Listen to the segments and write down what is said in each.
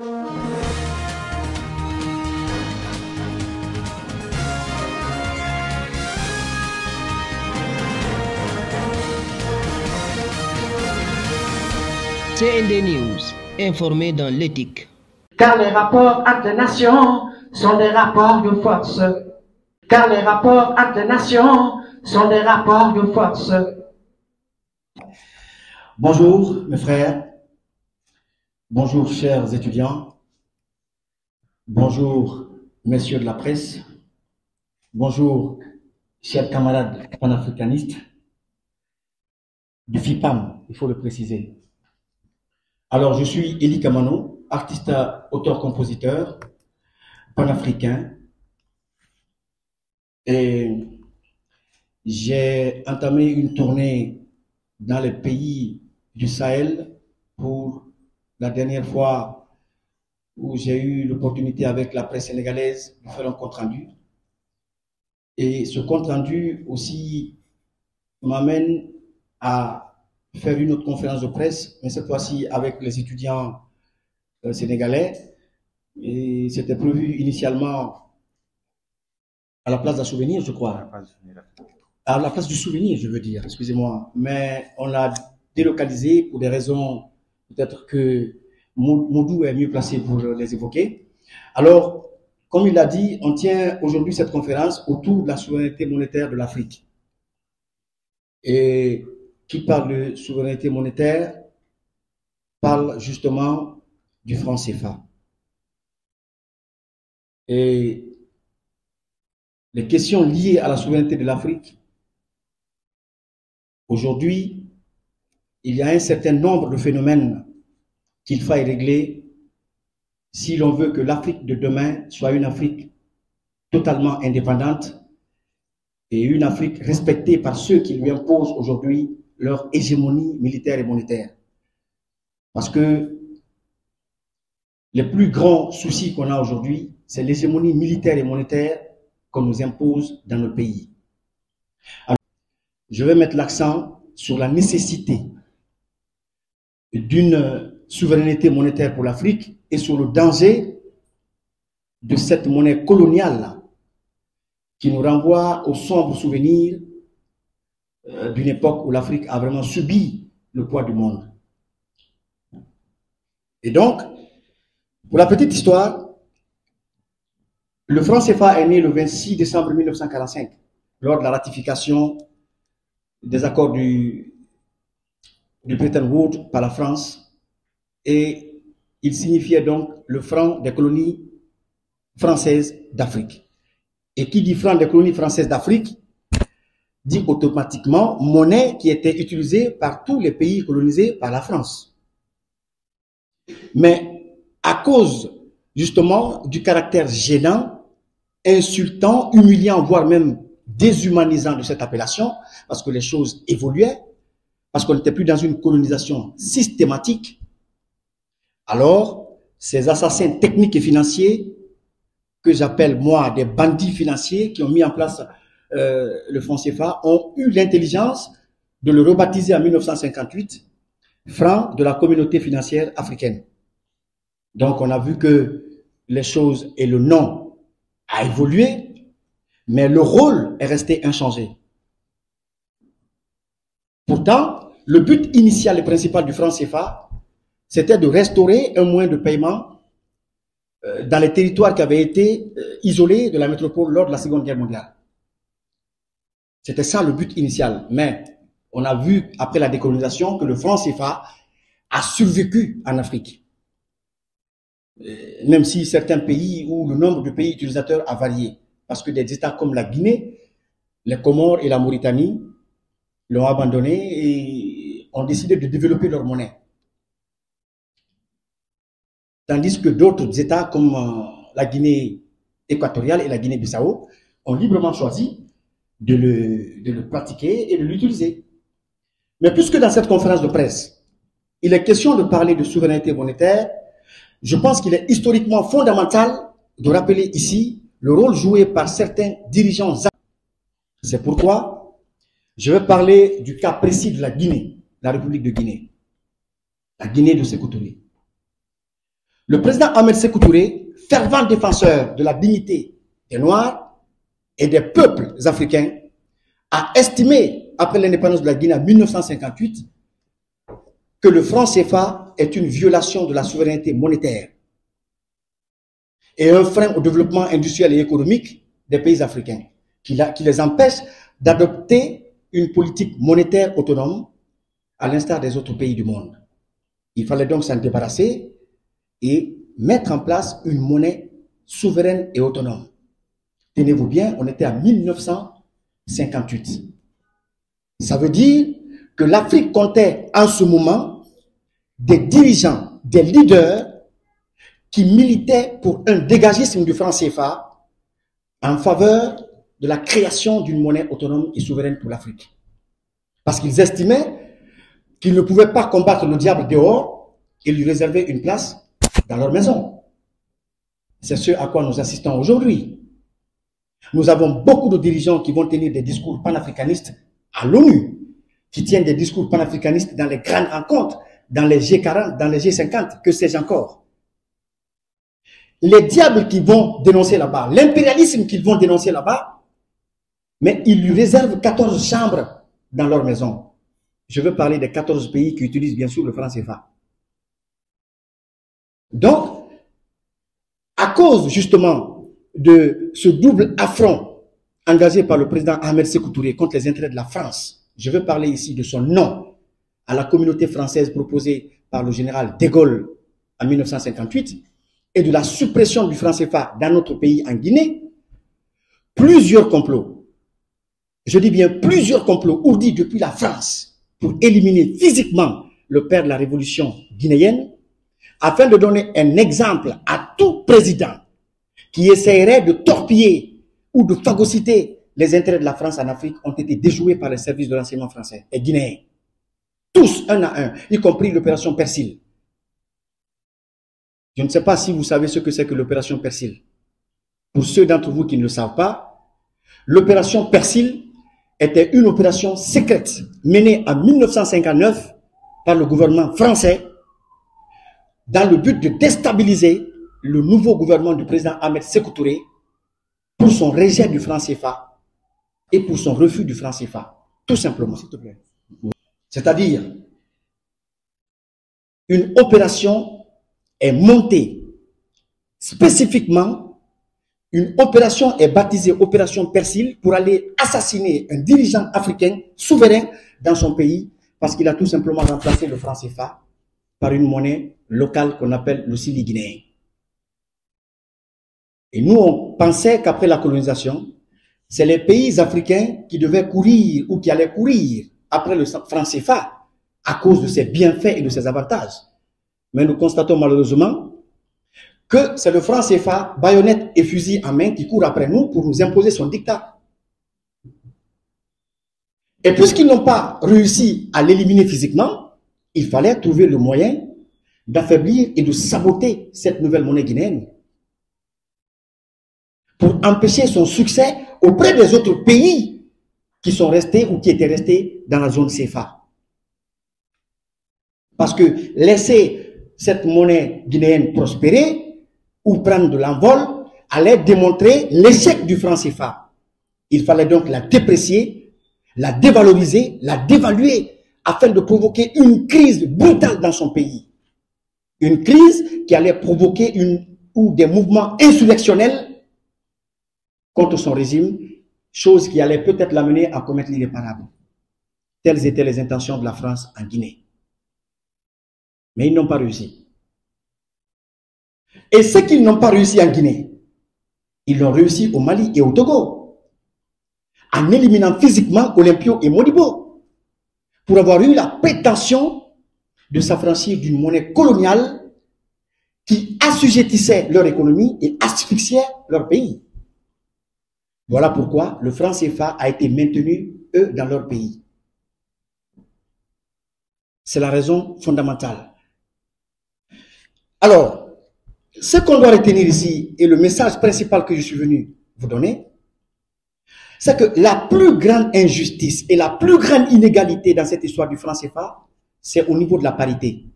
CND News, informé dans l'éthique. Car les rapports entre nations sont des rapports de force. Car les rapports entre nations sont des rapports de force. Bonjour mes frères, bonjour chers étudiants, bonjour messieurs de la presse, bonjour chers camarades panafricanistes du FIPAM, il faut le préciser. Alors je suis Eli Kamano, artiste, auteur-compositeur, panafricain, et j'ai entamé une tournée dans les pays du Sahel pour la dernière fois où j'ai eu l'opportunité avec la presse sénégalaise de faire un compte-rendu. Et ce compte-rendu aussi m'amène à faire une autre conférence de presse, mais cette fois-ci avec les étudiants sénégalais. Et c'était prévu initialement à la place d'un souvenir, je crois. À la place du souvenir, je veux dire, excusez-moi. Mais on l'a délocalisé pour des raisons, peut-être que Modou est mieux placé pour les évoquer. Alors, comme il l'a dit, on tient aujourd'hui cette conférence autour de la souveraineté monétaire de l'Afrique. Et qui parle de souveraineté monétaire parle justement du franc CFA. Et les questions liées à la souveraineté de l'Afrique, aujourd'hui, il y a un certain nombre de phénomènes qu'il faille régler si l'on veut que l'Afrique de demain soit une Afrique totalement indépendante et une Afrique respectée par ceux qui lui imposent aujourd'hui leur hégémonie militaire et monétaire. Parce que les plus grands soucis qu'on a aujourd'hui, c'est l'hégémonie militaire et monétaire qu'on nous impose dans nos pays. Alors, je vais mettre l'accent sur la nécessité d'une souveraineté monétaire pour l'Afrique et sur le danger de cette monnaie coloniale qui nous renvoie aux sombres souvenirs d'une époque où l'Afrique a vraiment subi le poids du monde. Et donc, pour la petite histoire, le franc CFA est né le 26 décembre 1945 lors de la ratification des accords du Bretton Woods par la France, et il signifiait donc le franc des colonies françaises d'Afrique. Et qui dit franc des colonies françaises d'Afrique dit automatiquement monnaie qui était utilisée par tous les pays colonisés par la France. Mais à cause justement du caractère gênant, insultant, humiliant, voire même déshumanisant de cette appellation, parce que les choses évoluaient, parce qu'on n'était plus dans une colonisation systématique, alors ces assassins techniques et financiers, que j'appelle moi des bandits financiers qui ont mis en place le franc CFA, ont eu l'intelligence de le rebaptiser en 1958 franc de la communauté financière africaine. Donc on a vu que les choses et le nom a évolué, mais le rôle est resté inchangé. Pourtant, le but initial et principal du franc CFA, c'était de restaurer un moyen de paiement dans les territoires qui avaient été isolés de la métropole lors de la Seconde Guerre mondiale. C'était ça le but initial. Mais on a vu, après la décolonisation, que le franc CFA a survécu en Afrique. Même si certains pays où le nombre de pays utilisateurs a varié. Parce que des États comme la Guinée, les Comores et la Mauritanie l'ont abandonné et ont décidé de développer leur monnaie. Tandis que d'autres États comme la Guinée équatoriale et la Guinée-Bissau ont librement choisi de le pratiquer et de l'utiliser. Mais puisque dans cette conférence de presse, il est question de parler de souveraineté monétaire, je pense qu'il est historiquement fondamental de rappeler ici le rôle joué par certains dirigeants. C'est pourquoi je vais parler du cas précis de la Guinée, la République de Guinée, la Guinée de Sékou Touré. le président Ahmed Sékou Touré, fervent défenseur de la dignité des Noirs et des peuples africains, a estimé, après l'indépendance de la Guinée en 1958, que le franc CFA est une violation de la souveraineté monétaire et un frein au développement industriel et économique des pays africains, qui les empêche d'adopter une politique monétaire autonome à l'instar des autres pays du monde. Il fallait donc s'en débarrasser et mettre en place une monnaie souveraine et autonome. Tenez-vous bien, on était en 1958. Ça veut dire que l'Afrique comptait en ce moment des dirigeants, des leaders qui militaient pour un dégagisme du franc CFA en faveur de la création d'une monnaie autonome et souveraine pour l'Afrique. Parce qu'ils estimaient qu'ils ne pouvaient pas combattre le diable dehors et lui réserver une place dans leur maison. C'est ce à quoi nous assistons aujourd'hui. Nous avons beaucoup de dirigeants qui vont tenir des discours panafricanistes à l'ONU, qui tiennent des discours panafricanistes dans les grandes rencontres, dans les G40, dans les G50, que sais-je encore. Les diables qui vont dénoncer là-bas, l'impérialisme qu'ils vont dénoncer là-bas, mais ils lui réservent 14 chambres dans leur maison. Je veux parler des 14 pays qui utilisent bien sûr le franc CFA. Donc, à cause justement de ce double affront engagé par le président Ahmed Sékou Touré contre les intérêts de la France, je veux parler ici de son non à la communauté française proposée par le général de Gaulle en 1958 et de la suppression du franc CFA dans notre pays en Guinée, plusieurs complots, je dis bien plusieurs complots ourdis depuis la France pour éliminer physiquement le père de la révolution guinéenne, afin de donner un exemple à tout président qui essaierait de torpiller ou de phagocyter les intérêts de la France en Afrique, ont été déjoués par les services de renseignement français et guinéens. Tous, un à un, y compris l'opération Persil. Je ne sais pas si vous savez ce que c'est que l'opération Persil. Pour ceux d'entre vous qui ne le savent pas, l'opération Persil était une opération secrète menée en 1959 par le gouvernement français dans le but de déstabiliser le nouveau gouvernement du président Ahmed Sékou Touré pour son rejet du franc CFA et pour son refus du franc CFA. Tout simplement, s'il te plaît. C'est-à-dire, une opération est montée spécifiquement, une opération est baptisée Opération Persil pour aller assassiner un dirigeant africain souverain dans son pays parce qu'il a tout simplement remplacé le franc CFA par une monnaie locale qu'on appelle le cili guinéen. Et nous, on pensait qu'après la colonisation, c'est les pays africains qui devaient courir ou qui allaient courir après le franc CFA à cause de ses bienfaits et de ses avantages. Mais nous constatons malheureusement que c'est le franc CFA, baïonnette et fusil en main, qui court après nous pour nous imposer son diktat. Et puisqu'ils n'ont pas réussi à l'éliminer physiquement, il fallait trouver le moyen d'affaiblir et de saboter cette nouvelle monnaie guinéenne pour empêcher son succès auprès des autres pays qui sont restés ou qui étaient restés dans la zone CFA. Parce que laisser cette monnaie guinéenne prospérer ou prendre de l'envol allait démontrer l'échec du franc CFA. Il fallait donc la déprécier, la dévaloriser, la dévaluer afin de provoquer une crise brutale dans son pays. Une crise qui allait provoquer des mouvements insurrectionnels contre son régime, chose qui allait peut-être l'amener à commettre l'irréparable. Telles étaient les intentions de la France en Guinée. Mais ils n'ont pas réussi. Et ce qu'ils n'ont pas réussi en Guinée, ils l'ont réussi au Mali et au Togo, en éliminant physiquement Olympio et Modibo, pour avoir eu la prétention de s'affranchir d'une monnaie coloniale qui assujettissait leur économie et asphyxiait leur pays. Voilà pourquoi le franc CFA a été maintenu, eux, dans leur pays. C'est la raison fondamentale. Alors, ce qu'on doit retenir ici, et le message principal que je suis venu vous donner, c'est que la plus grande injustice et la plus grande inégalité dans cette histoire du franc CFA, c'est au niveau de la parité.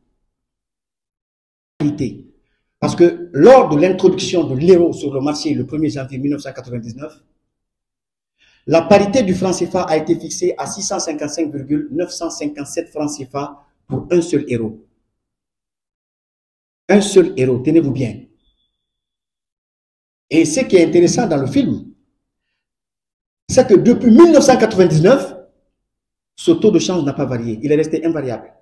Parce que lors de l'introduction de l'euro sur le marché le 1er janvier 1999, la parité du franc CFA a été fixée à 655,957 francs CFA pour un seul euro. Un seul euro, tenez-vous bien. Et ce qui est intéressant dans le film, c'est que depuis 1999, ce taux de change n'a pas varié. Il est resté invariable.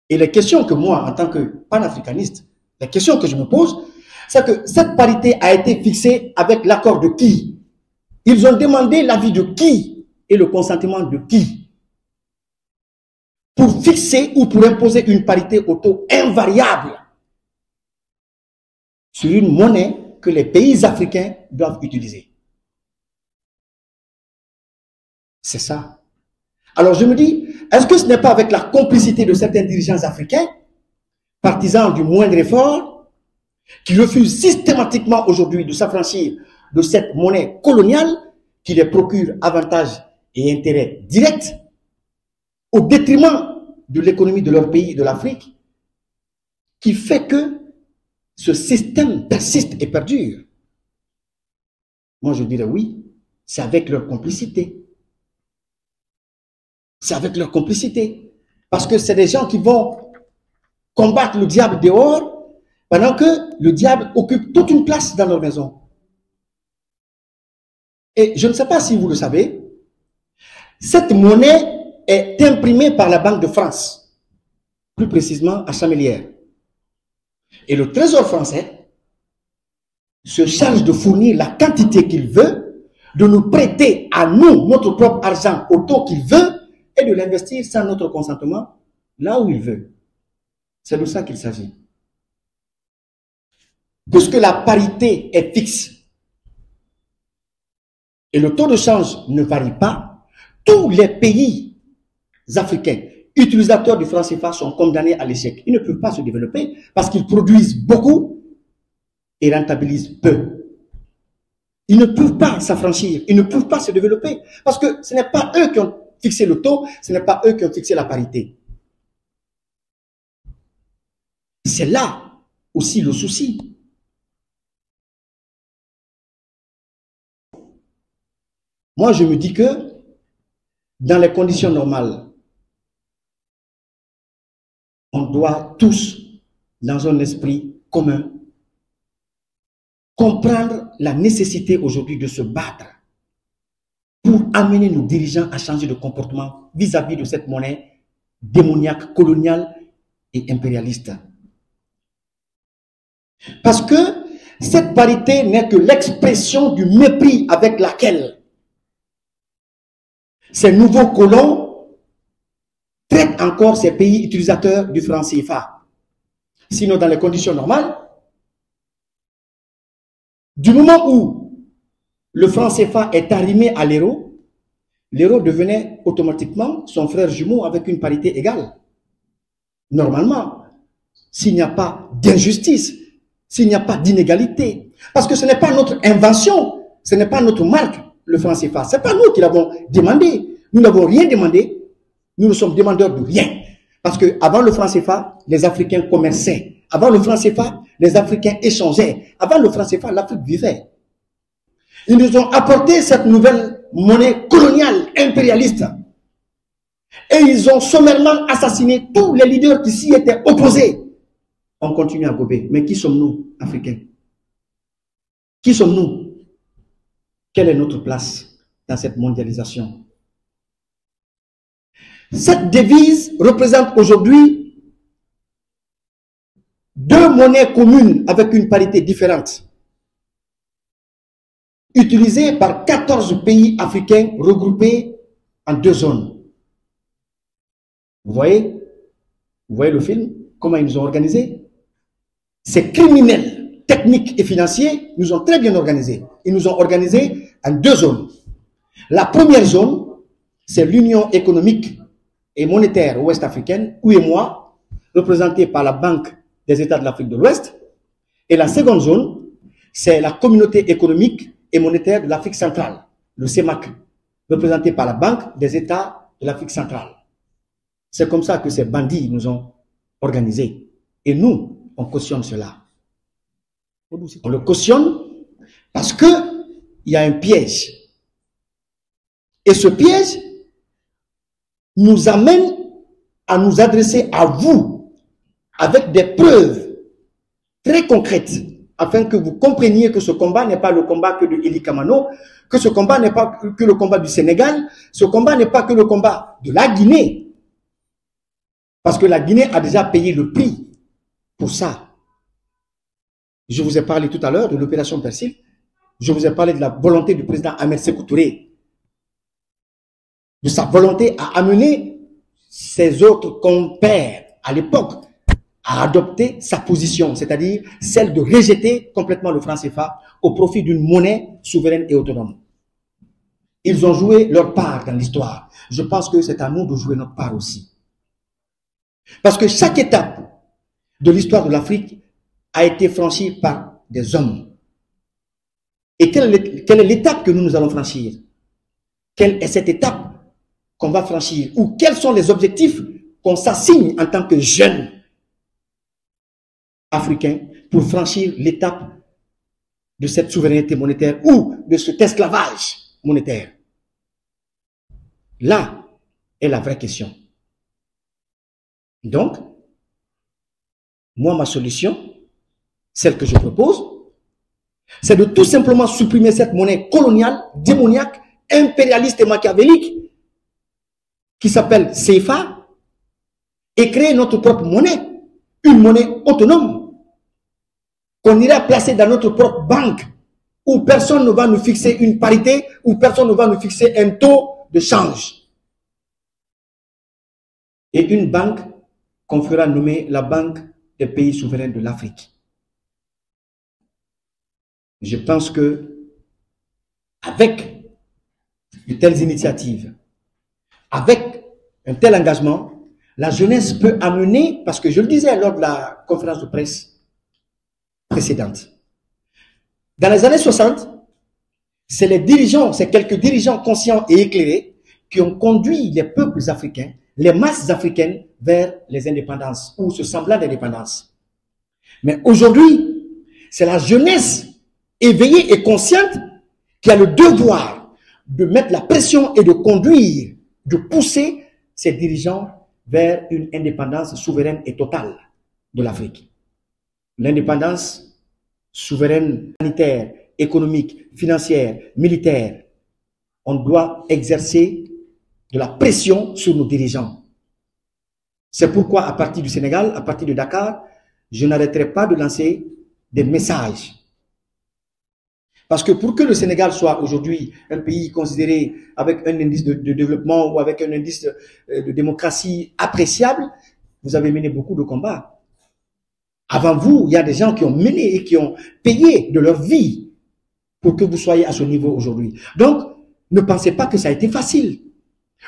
Et les questions que moi, en tant que panafricaniste, les questions que je me pose, c'est que cette parité a été fixée avec l'accord de qui? Ils ont demandé l'avis de qui et le consentement de qui pour fixer ou pour imposer une parité au taux invariable sur une monnaie que les pays africains doivent utiliser. C'est ça. Alors je me dis, est-ce que ce n'est pas avec la complicité de certains dirigeants africains, partisans du moindre effort, qui refusent systématiquement aujourd'hui de s'affranchir de cette monnaie coloniale qui les procure avantages et intérêts directs au détriment de l'économie de leur pays, de l'Afrique, qui fait que ce système persiste et perdure? Moi, je dirais oui, c'est avec leur complicité. C'est avec leur complicité. Parce que c'est des gens qui vont combattre le diable dehors pendant que le diable occupe toute une place dans leur maison. Et je ne sais pas si vous le savez, cette monnaie est imprimée par la Banque de France, plus précisément à Chamelières. Et le Trésor français se charge de fournir la quantité qu'il veut, de nous prêter à nous notre propre argent au taux qu'il veut et de l'investir sans notre consentement là où il veut. C'est de ça qu'il s'agit. Puisque la parité est fixe et le taux de change ne varie pas, tous les pays africains utilisateurs du franc CFA sont condamnés à l'échec. Ils ne peuvent pas se développer parce qu'ils produisent beaucoup et rentabilisent peu. Ils ne peuvent pas s'affranchir, ils ne peuvent pas se développer parce que ce n'est pas eux qui ont fixé le taux, ce n'est pas eux qui ont fixé la parité. C'est là aussi le souci. Moi, je me dis que dans les conditions normales, on doit tous, dans un esprit commun, comprendre la nécessité aujourd'hui de se battre pour amener nos dirigeants à changer de comportement vis-à-vis de cette monnaie démoniaque, coloniale et impérialiste. Parce que cette parité n'est que l'expression du mépris avec laquelle ces nouveaux colons traitent encore ces pays utilisateurs du franc CFA. Sinon, dans les conditions normales, du moment où le franc CFA est arrimé à l'euro, l'euro devenait automatiquement son frère jumeau avec une parité égale. Normalement, s'il n'y a pas d'injustice, s'il n'y a pas d'inégalité, parce que ce n'est pas notre invention, ce n'est pas notre marque, le franc CFA. Ce n'est pas nous qui l'avons demandé. Nous n'avons rien demandé. Nous ne sommes demandeurs de rien. Parce qu'avant le franc CFA, les Africains commerçaient. Avant le franc CFA, les Africains échangeaient. Avant le franc CFA, l'Afrique vivait. Ils nous ont apporté cette nouvelle monnaie coloniale, impérialiste. Et ils ont sommairement assassiné tous les leaders qui s'y étaient opposés. On continue à gober. Mais qui sommes-nous, Africains? Qui sommes-nous? Quelle est notre place dans cette mondialisation? Cette devise représente aujourd'hui deux monnaies communes avec une parité différente, utilisées par 14 pays africains regroupés en deux zones. Vous voyez le film? Comment ils nous ont organisés? Ces criminels techniques et financiers nous ont très bien organisés. Ils nous ont organisés en deux zones. La première zone, c'est l'Union économique et monétaire ouest-africaine, UEMOA, représentée par la Banque des États de l'Afrique de l'Ouest. Et la seconde zone, c'est la Communauté économique et monétaire de l'Afrique centrale, le CEMAC, représenté par la Banque des États de l'Afrique centrale. C'est comme ça que ces bandits nous ont organisés. Et nous, on cautionne cela. On le cautionne parce que il y a un piège. Et ce piège nous amène à nous adresser à vous avec des preuves très concrètes afin que vous compreniez que ce combat n'est pas le combat que de Eli Kamano, que ce combat n'est pas que le combat du Sénégal, ce combat n'est pas que le combat de la Guinée. Parce que la Guinée a déjà payé le prix pour ça. Je vous ai parlé tout à l'heure de l'opération Persil. Je vous ai parlé de la volonté du président Ahmed Sékou Touré, de sa volonté à amener ses autres compères à l'époque à adopter sa position, c'est-à-dire celle de rejeter complètement le franc CFA au profit d'une monnaie souveraine et autonome. Ils ont joué leur part dans l'histoire. Je pense que c'est à nous de jouer notre part aussi. Parce que chaque étape de l'histoire de l'Afrique a été franchie par des hommes. Et quelle est l'étape que nous allons franchir? Quelle est cette étape qu'on va franchir? Ou quels sont les objectifs qu'on s'assigne en tant que jeunes africains pour franchir l'étape de cette souveraineté monétaire ou de cet esclavage monétaire? Là est la vraie question. Donc, moi, ma solution, celle que je propose, c'est de tout simplement supprimer cette monnaie coloniale, démoniaque, impérialiste et machiavélique qui s'appelle CFA et créer notre propre monnaie, une monnaie autonome qu'on ira placer dans notre propre banque où personne ne va nous fixer une parité, où personne ne va nous fixer un taux de change. Et une banque qu'on fera nommer la Banque des pays souverains de l'Afrique. Je pense que avec de telles initiatives, avec un tel engagement, la jeunesse peut amener, parce que je le disais lors de la conférence de presse précédente, dans les années 60, c'est les dirigeants, c'est quelques dirigeants conscients et éclairés qui ont conduit les peuples africains, les masses africaines vers les indépendances ou ce semblant d'indépendance. Mais aujourd'hui, c'est la jeunesse éveillée et consciente qui a le devoir de mettre la pression et de conduire, de pousser ces dirigeants vers une indépendance souveraine et totale de l'Afrique. L'indépendance souveraine, sanitaire, économique, financière, militaire. On doit exercer de la pression sur nos dirigeants. C'est pourquoi, à partir du Sénégal, à partir de Dakar, je n'arrêterai pas de lancer des messages. Parce que pour que le Sénégal soit aujourd'hui un pays considéré avec un indice de développement ou avec un indice de démocratie appréciable, vous avez mené beaucoup de combats. Avant vous, il y a des gens qui ont mené et qui ont payé de leur vie pour que vous soyez à ce niveau aujourd'hui. Donc, ne pensez pas que ça a été facile.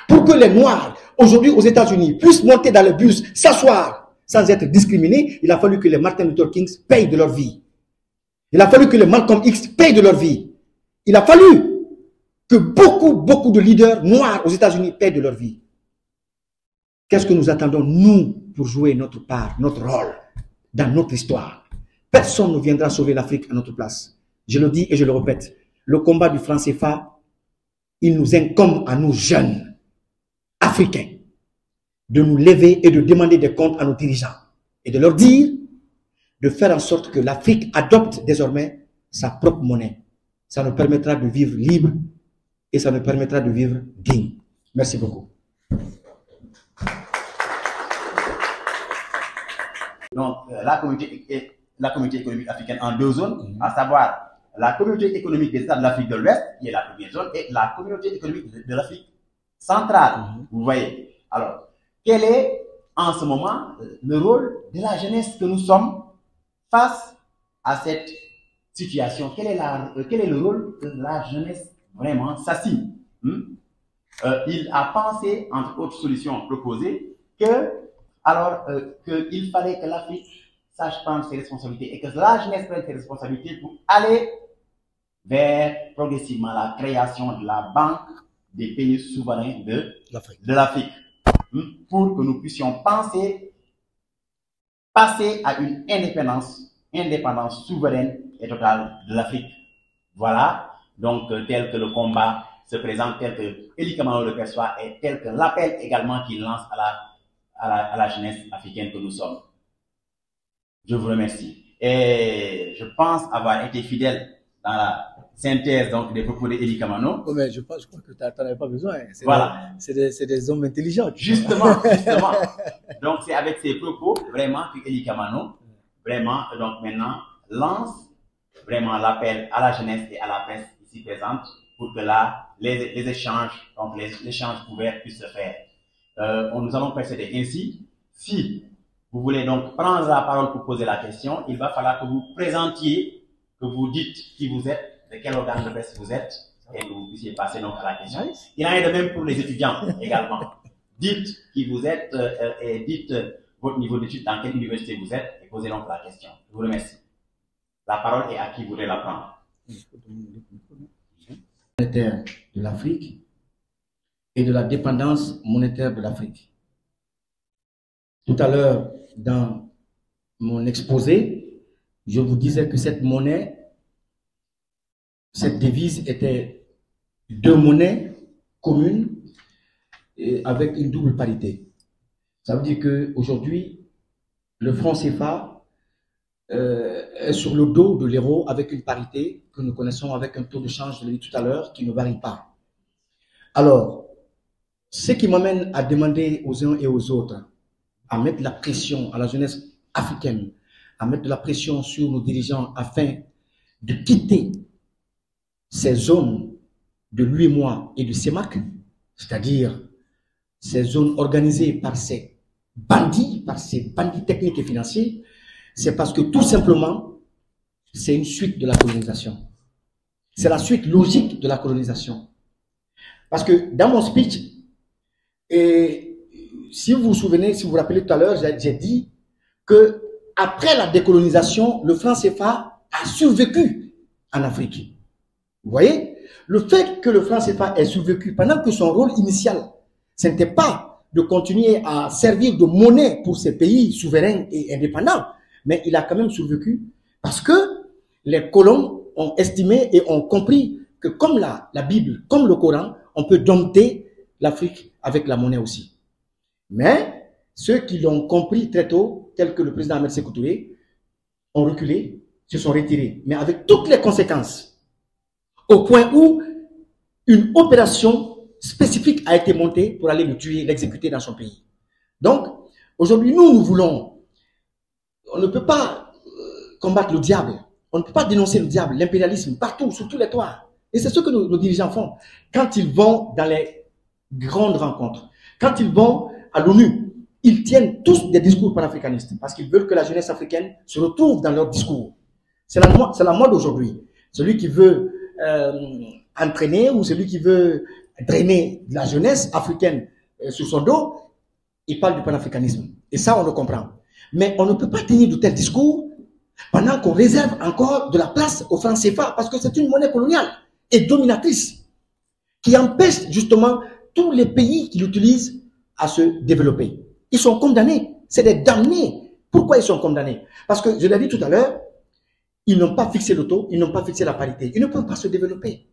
Pour que les Noirs, aujourd'hui aux États-Unis, puissent monter dans le bus, s'asseoir sans être discriminés, il a fallu que les Martin Luther King payent de leur vie. Il a fallu que les Malcolm X payent de leur vie. Il a fallu que beaucoup de leaders noirs aux États-Unis payent de leur vie. Qu'est-ce que nous attendons, nous, pour jouer notre part, notre rôle dans notre histoire? Personne ne viendra sauver l'Afrique à notre place. Je le dis et je le répète. Le combat du franc CFA, il nous incombe à nous jeunes Africains de nous lever et de demander des comptes à nos dirigeants et de leur dire de faire en sorte que l'Afrique adopte désormais sa propre monnaie. Ça nous permettra de vivre libre et ça nous permettra de vivre digne. Merci beaucoup. Donc, la communauté économique africaine en deux zones, à savoir la communauté économique des États de l'Afrique de l'Ouest, qui est la première zone, et la communauté économique de l'Afrique centrale. Vous voyez. Alors, quel est en ce moment le rôle de la jeunesse que nous sommes face à cette situation? Quel est le rôle que la jeunesse vraiment s'assigne? Il a pensé, entre autres solutions proposées, qu'il fallait que l'Afrique sache prendre ses responsabilités et que la jeunesse prenne ses responsabilités pour aller vers progressivement la création de la banque des pays souverains de l'Afrique. Pour que nous puissions penser passer à une indépendance souveraine et totale de l'Afrique. Voilà, donc tel que le combat se présente, tel que Eli Kamano le perçoit et tel que l'appel également qu'il lance à la jeunesse africaine que nous sommes. Je vous remercie. Et je pense avoir été fidèle dans la synthèse donc, des propos d'Eli Kamano. Oh, mais je crois que tu n'en avais pas besoin. Voilà. C'est des hommes intelligents. Justement. Donc, c'est avec ces propos, vraiment, que Eli Kamano, vraiment, donc maintenant, lance vraiment l'appel à la jeunesse et à la presse ici présente pour que là, les échanges, donc les échanges ouverts puissent se faire. Nous allons procéder ainsi. Si vous voulez donc prendre la parole pour poser la question, il va falloir que vous présentiez, que vous dites qui vous êtes, de quel organe de presse vous êtes, et que vous puissiez passer donc à la question. Il en est de même pour les étudiants également. Dites qui vous êtes et dites votre niveau d'études, dans quelle université vous êtes, et posez donc la question. Je vous remercie. La parole est à qui voudrait la prendre. Monétaire de l'Afrique et de la dépendance monétaire de l'Afrique. Tout à l'heure, dans mon exposé, je vous disais que cette monnaie, cette devise était deux monnaies communes et avec une double parité. Ça veut dire qu'aujourd'hui, le franc CFA est sur le dos de l'euro avec une parité que nous connaissons avec un taux de change, je l'ai dit tout à l'heure, qui ne varie pas. Alors, ce qui m'amène à demander aux uns et aux autres à mettre la pression à la jeunesse africaine, à mettre de la pression sur nos dirigeants afin de quitter ces zones de l'UEMOA et de CEMAC, c'est-à-dire ces zones organisées par ces bandits techniques et financiers, c'est parce que tout simplement, c'est une suite de la colonisation. C'est la suite logique de la colonisation. Parce que dans mon speech, et si vous vous souvenez, si vous vous rappelez tout à l'heure, j'ai dit que après la décolonisation, le franc CFA a survécu en Afrique. Vous voyez? Le fait que le franc CFA ait survécu pendant que son rôle initial, ce n'était pas de continuer à servir de monnaie pour ces pays souverains et indépendants, mais il a quand même survécu parce que les colons ont estimé et ont compris que comme la Bible, comme le Coran, on peut dompter l'Afrique avec la monnaie aussi. Mais ceux qui l'ont compris très tôt, tels que le président Ahmed Sékou Touré, ont reculé, se sont retirés, mais avec toutes les conséquences, au point où une opération spécifique a été montée pour aller le tuer, l'exécuter dans son pays. Donc, aujourd'hui, nous voulons, on ne peut pas combattre le diable, on ne peut pas dénoncer le diable, l'impérialisme, partout, sur tous les toits. Et c'est ce que nos dirigeants font. Quand ils vont dans les grandes rencontres, quand ils vont à l'ONU, ils tiennent tous des discours panafricanistes parce qu'ils veulent que la jeunesse africaine se retrouve dans leur discours. C'est la mode aujourd'hui. Celui qui veut entraîner ou celui qui veut drainer la jeunesse africaine sur son dos, il parle du panafricanisme. Et ça, on le comprend. Mais on ne peut pas tenir de tels discours pendant qu'on réserve encore de la place au franc CFA parce que c'est une monnaie coloniale et dominatrice qui empêche justement tous les pays qui l'utilisent à se développer. Ils sont condamnés. C'est des damnés. Pourquoi ils sont condamnés? Parce que, je l'ai dit tout à l'heure, ils n'ont pas fixé le taux, ils n'ont pas fixé la parité. Ils ne peuvent pas se développer.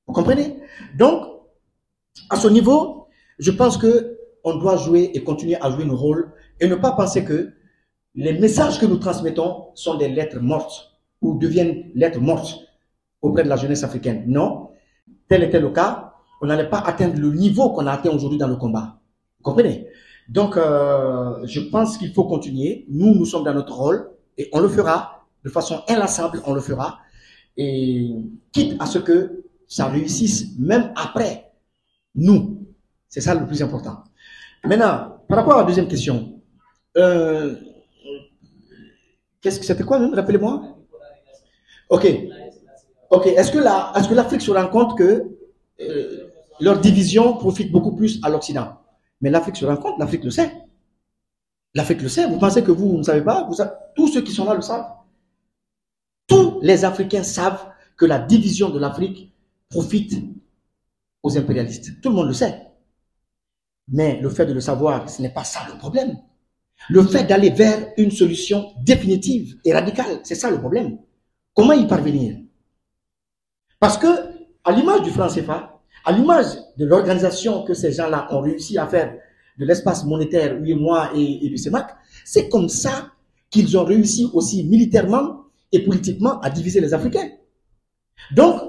Vous comprenez? Donc, à ce niveau, je pense qu'on doit jouer et continuer à jouer nos rôles et ne pas penser que les messages que nous transmettons sont des lettres mortes ou deviennent lettres mortes auprès de la jeunesse africaine. Non, tel était le cas. On n'allait pas atteindre le niveau qu'on a atteint aujourd'hui dans le combat. Vous comprenez? Donc, je pense qu'il faut continuer. Nous sommes dans notre rôle et on le fera de façon inlassable, on le fera. Et quitte à ce que ça réussisse même après nous. C'est ça le plus important. Maintenant, par rapport à la deuxième question, qu'est-ce que c'était quoi même? Rappelez-moi. Ok. Est-ce que l'Afrique se rend compte que leur division profite beaucoup plus à l'Occident? Mais l'Afrique se rend compte, l'Afrique le sait. L'Afrique le sait. Vous pensez que vous ne savez pas? Tous ceux qui sont là le savent. Tous les Africains savent que la division de l'Afrique profite aux impérialistes. Tout le monde le sait. Mais le fait de le savoir, ce n'est pas ça le problème. Le fait d'aller vers une solution définitive et radicale, c'est ça le problème. Comment y parvenir? Parce que, à l'image du franc CFA, à l'image de l'organisation que ces gens-là ont réussi à faire de l'espace monétaire, UEMOA et du CEMAC, c'est comme ça qu'ils ont réussi aussi militairement et politiquement à diviser les Africains. Donc,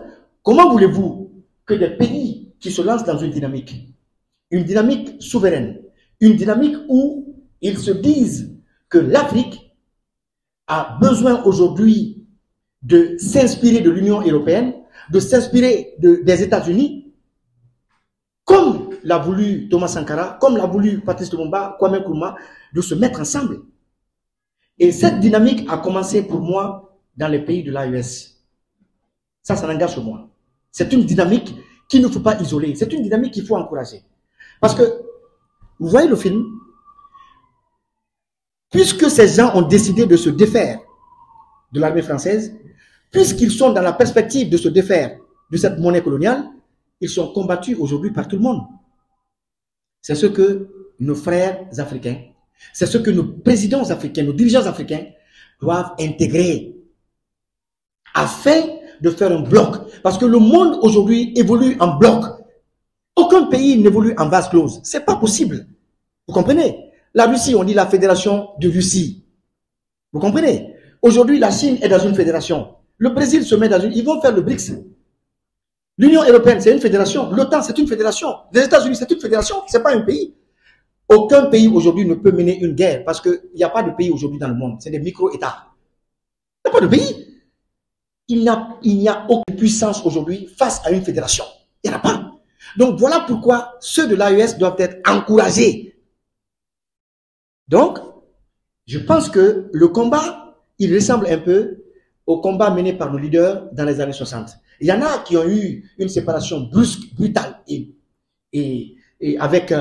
comment voulez-vous que des pays qui se lancent dans une dynamique souveraine, une dynamique où ils se disent que l'Afrique a besoin aujourd'hui de s'inspirer de l'Union européenne, de s'inspirer des États-Unis, comme l'a voulu Thomas Sankara, comme l'a voulu Patrice Lumumba, Kwame Nkrumah, de se mettre ensemble. Et cette dynamique a commencé pour moi dans les pays de l'AES. Ça n'engage que moi. C'est une dynamique qu'il ne faut pas isoler. C'est une dynamique qu'il faut encourager. Parce que, vous voyez le film, puisque ces gens ont décidé de se défaire de l'armée française, puisqu'ils sont dans la perspective de se défaire de cette monnaie coloniale, ils sont combattus aujourd'hui par tout le monde. C'est ce que nos frères africains, c'est ce que nos présidents africains, nos dirigeants africains doivent intégrer afin de faire un bloc. Parce que le monde aujourd'hui évolue en bloc. Aucun pays n'évolue en vase close. C'est pas possible. Vous comprenez? La Russie, on dit la fédération de Russie. Vous comprenez? Aujourd'hui, la Chine est dans une fédération. Le Brésil se met dans une... Ils vont faire le BRICS. L'Union européenne, c'est une fédération. L'OTAN, c'est une fédération. Les États-Unis, c'est une fédération. C'est pas un pays. Aucun pays aujourd'hui ne peut mener une guerre parce qu'il n'y a pas de pays aujourd'hui dans le monde. C'est des micro-États. Il n'y a pas de pays. Il n'y a aucune puissance aujourd'hui face à une fédération. Il n'y en a pas. Donc voilà pourquoi ceux de l'AES doivent être encouragés. Donc, je pense que le combat, il ressemble un peu au combat mené par nos leaders dans les années 60. Il y en a qui ont eu une séparation brusque, brutale et avec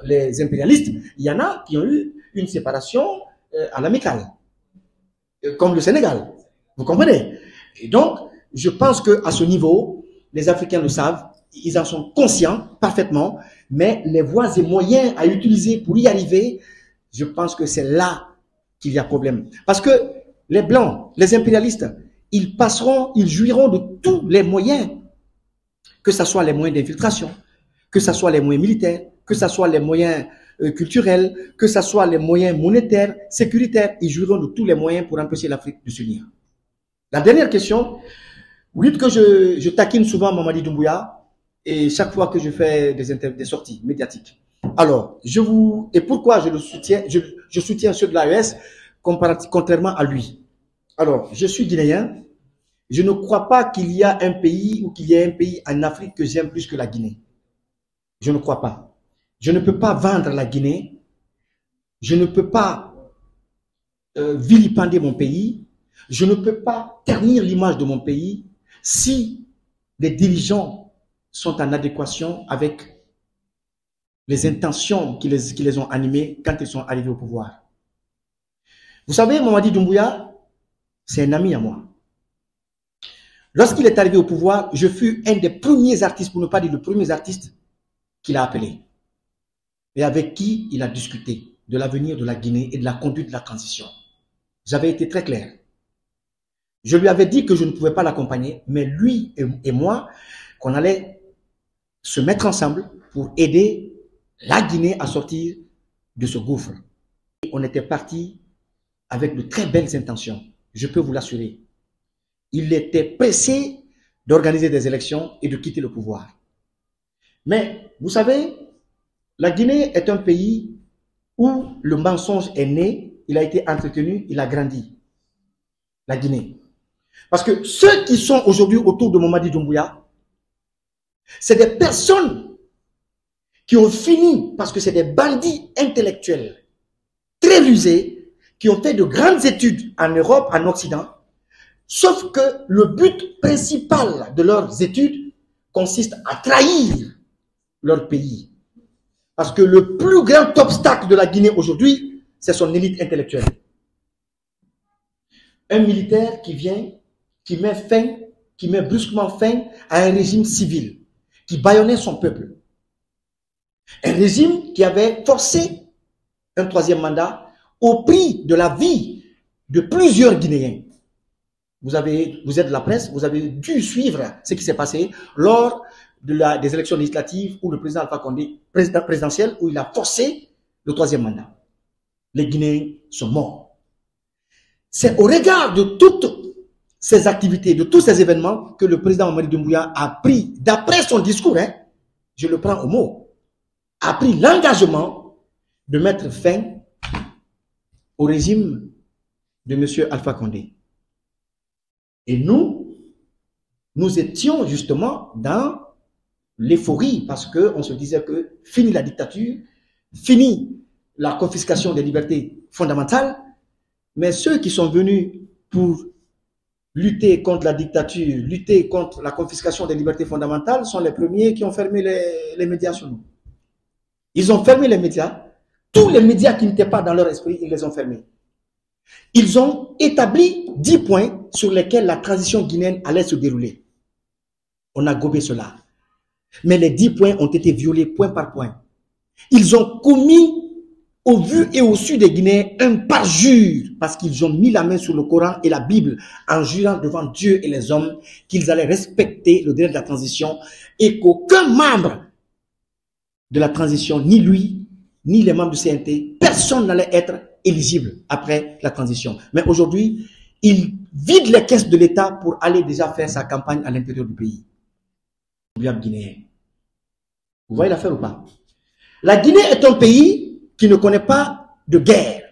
les impérialistes. Il y en a qui ont eu une séparation à l'amicale, comme le Sénégal. Vous comprenez? Et donc, je pense qu'à ce niveau, les Africains le savent, ils en sont conscients parfaitement, mais les voies et moyens à utiliser pour y arriver, je pense que c'est là qu'il y a problème. Parce que les Blancs, les impérialistes, ils jouiront de tous les moyens, que ce soit les moyens d'infiltration, que ce soit les moyens militaires, que ce soit les moyens culturels, que ce soit les moyens monétaires, sécuritaires, ils jouiront de tous les moyens pour empêcher l'Afrique de s'unir. La dernière question, vous dites que je taquine souvent Mamadi Doumbouya et chaque fois que je fais des sorties médiatiques. Alors, et pourquoi je le soutiens, je soutiens ceux de l'AES contrairement à lui. Alors, je suis guinéen, je ne crois pas qu'il y a un pays ou qu'il y ait un pays en Afrique que j'aime plus que la Guinée. Je ne crois pas. Je ne peux pas vendre la Guinée, je ne peux pas vilipender mon pays, je ne peux pas ternir l'image de mon pays si les dirigeants sont en adéquation avec les intentions qui les ont animés quand ils sont arrivés au pouvoir. Vous savez, Mamadi Doumbouya, c'est un ami à moi. Lorsqu'il est arrivé au pouvoir, je fus un des premiers artistes, pour ne pas dire le premier artiste, qu'il a appelé et avec qui il a discuté de l'avenir de la Guinée et de la conduite de la transition. J'avais été très clair. Je lui avais dit que je ne pouvais pas l'accompagner, mais lui et moi, qu'on allait se mettre ensemble pour aider la Guinée à sortir de ce gouffre. On était parti avec de très belles intentions, je peux vous l'assurer. Il était pressé d'organiser des élections et de quitter le pouvoir. Mais, vous savez, la Guinée est un pays où le mensonge est né, il a été entretenu, il a grandi. La Guinée. Parce que ceux qui sont aujourd'hui autour de Mamadi Doumbouya, c'est des personnes qui ont fini, parce que c'est des bandits intellectuels, très rusés, qui ont fait de grandes études en Europe, en Occident, sauf que le but principal de leurs études consiste à trahir leur pays. Parce que le plus grand obstacle de la Guinée aujourd'hui, c'est son élite intellectuelle. Un militaire qui vient, qui met brusquement fin à un régime civil, qui bâillonnait son peuple. Un régime qui avait forcé un troisième mandat au prix de la vie de plusieurs Guinéens. Vous êtes de la presse, vous avez dû suivre ce qui s'est passé lors des élections législatives où le président Alpha Condé, présidentiel, où il a forcé le troisième mandat. Les Guinéens sont morts. C'est au regard de toutes ces activités, de tous ces événements que le président Mamadi Doumbouya a pris, d'après son discours, je le prends au mot, a pris l'engagement de mettre fin au régime de M. Alpha Condé. Et nous étions justement dans l'euphorie parce qu'on se disait que fini la dictature, fini la confiscation des libertés fondamentales, mais ceux qui sont venus pour lutter contre la dictature, lutter contre la confiscation des libertés fondamentales sont les premiers qui ont fermé les médias sur nous. Ils ont fermé les médias. Tous les médias qui n'étaient pas dans leur esprit, ils les ont fermés. Ils ont établi 10 points sur lesquels la transition guinéenne allait se dérouler. On a gobé cela. Mais les 10 points ont été violés point par point. Ils ont commis au vu et au su des Guinéens un parjure parce qu'ils ont mis la main sur le Coran et la Bible en jurant devant Dieu et les hommes qu'ils allaient respecter le délai de la transition et qu'aucun membre de la transition, ni lui, ni les membres du CNT, personne n'allait être éligible après la transition. Mais aujourd'hui, il vide les caisses de l'État pour aller déjà faire sa campagne à l'intérieur du pays. Guinéen. Vous voyez l'affaire ou pas? La Guinée est un pays qui ne connaît pas de guerre.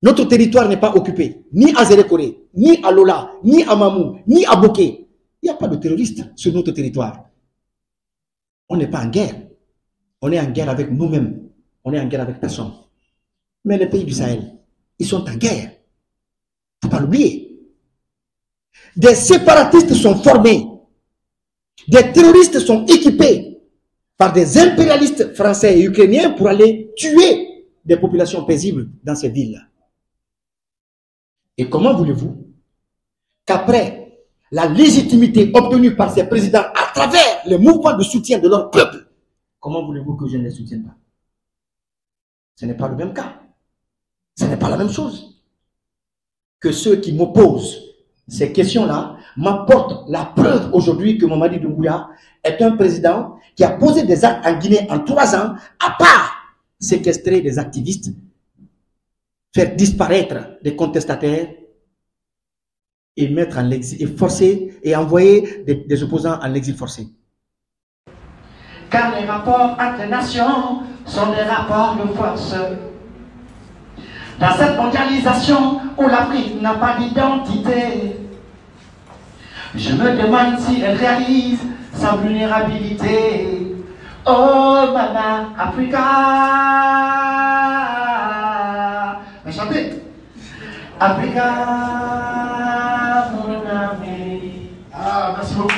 Notre territoire n'est pas occupé, ni à Zérékoré, ni à Lola, ni à Mamou, ni à Boké. Il n'y a pas de terroristes sur notre territoire. On n'est pas en guerre. On est en guerre avec nous-mêmes. On est en guerre avec personne. Mais les pays du Sahel, ils sont en guerre. Il ne faut pas l'oublier. Des séparatistes sont formés. Des terroristes sont équipés par des impérialistes français et ukrainiens pour aller tuer des populations paisibles dans ces villes. Et comment voulez-vous qu'après la légitimité obtenue par ces présidents à travers les mouvements de soutien de leur peuple, comment voulez-vous que je ne les soutienne pas? Ce n'est pas le même cas. Ce n'est pas la même chose. Que ceux qui m'opposent ces questions-là m'apportent la preuve aujourd'hui que Mamadi Doumbouya est un président qui a posé des actes en Guinée en 3 ans, à part séquestrer des activistes, faire disparaître des contestataires et mettre en exil, et forcer et envoyer des opposants en exil forcé. Car les rapports entre les nations sont des rapports de force. Dans cette mondialisation où l'Afrique n'a pas d'identité, je me demande si elle réalise sa vulnérabilité. Oh, Mama Africa. Mais chantez. Africa, mon ami. Ah, merci beaucoup.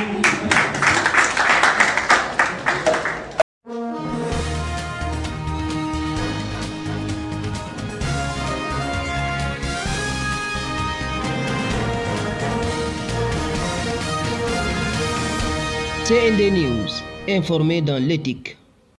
CND News, informé dans l'éthique.